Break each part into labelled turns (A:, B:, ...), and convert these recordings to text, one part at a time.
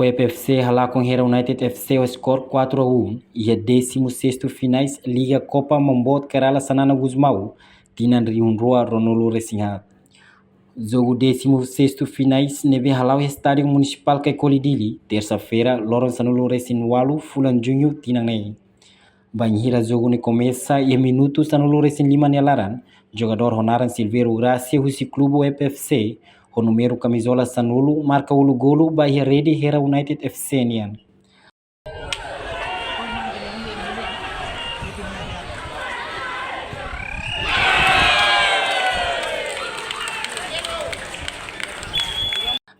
A: O EPFC rala com Hera United FC o score 4-1 e a 16º finais Liga Copa Mambot Kerala Sanana Guzmau Tinan Riunroa Ronolo Resinhat. Jogo 16º finais neve rala o Estádio Municipal Kekolidili, terça-feira Lawrence Sanolo Resinwalu Fulan Junho Tinanei. Banhira jogo ne começa e minutos Sanolo Resin Lima Nelaran, jogador Ronaran Silveiro Gracia Husi Clube EPFC. O número camisola Sanulu marca o golo Bahia Rede Hera United FC nian.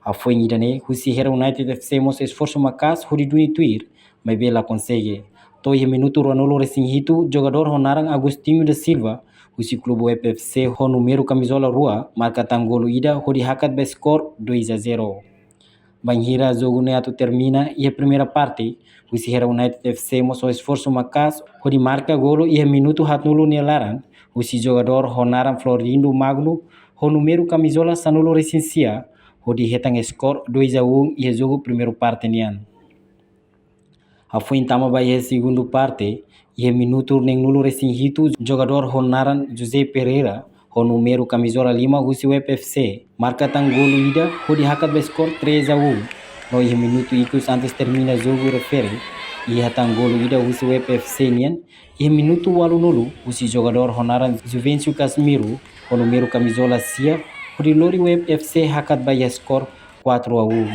A: A foi nidane Husi Hera United FC mos esforço macas huriduni tuir, mas bela consegue. Toi minuto Ronolo Resinhito, jogador Ronaran Agostinho da Silva, Husi Clube EPFC o número camisola Rua marca tangolo ida hori hakat be score 2-0. Banhira jogo neato termina e a primeira parte, Husi Hera United FC mos o esforço macas hori marca golo e a minuto hatnulo nelaran, Husi jogador Ronaran Florindo Magno, o número camisola Sanolo Resinsia, hori hetang score 2-1 e a jogo primeiro parte nian. A foi entama vai a segundo parte e a minuto nem nulo Resinhito jogador Ronaran José Pereira o número camisola Lima Husi EPFC marca tangolo ida hori hakat be score 3-1 no e minuto ikus antes termina jogo refere e tangolo ida Husi EPFC nian e minuto walu nulu Husi jogador Ronaran Juvencio Casimiro o número camisola Sia hori lori EPFC hakat by score 4-1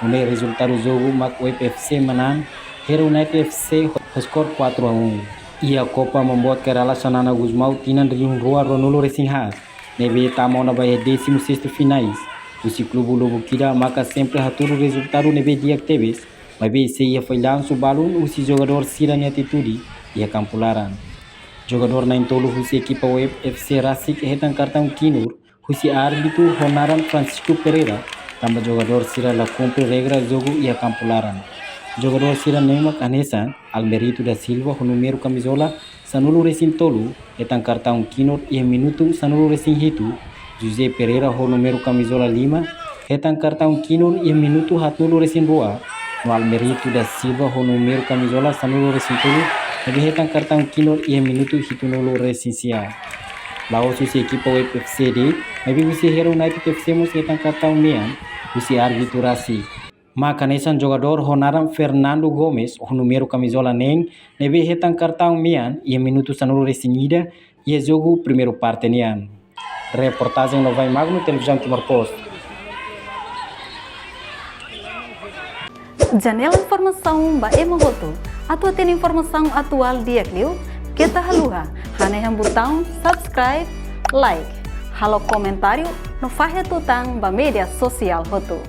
A: no resultado jogo mak EPFC manan Hera United FC score 4-1 e a Copa Mambot Kerala Sanana Guzmau Tinan Riunroa Ronolo Resinhat neve tamo na vai 16º finais Husi Clube Lobo Kida marca sempre haturo resultado neve dia teves mas be se ia falhanço balun Husi jogador Sirani atitude e a campularan jogador na intolo Husi equipa web FC Rasik hetan cartão kinur Husi árbitro Ronaran Francisco Pereira também jogador Sira la cumpre regra jogo e a campularan jogador Sira Neymar Anesan Almerito da Silva o número camisola Sanolo Resin Tolu etan cartão kinur e a minuto Sanolo Resin Hito José Pereira o número camisola Lima etan cartão kinur e a minuto Hatnulo Resin Roa no Almerito da Silva o número camisola Sanolo Resin Tolu ele etan cartão kinur e a minuto Hitunolo Resin Sia Laos Husi equipa o EPFC de mas Husi Hera United FC mos etan cartão mean Husi árbitro Rasi Macanesan jogador Ronaran Fernando Gomes, o número camisola nem, neve retan cartão mian e minuto Sanolo Resinida e jogo primeiro parte nian. Reportagem no Vai Magno, televisão Timor Post.
B: Janela informação ba emogoto. Atua tem informação atual dia kliu, kita haluha, haneham botão subscribe, like, halo comentário no fahe tutang ba media sosial hoto.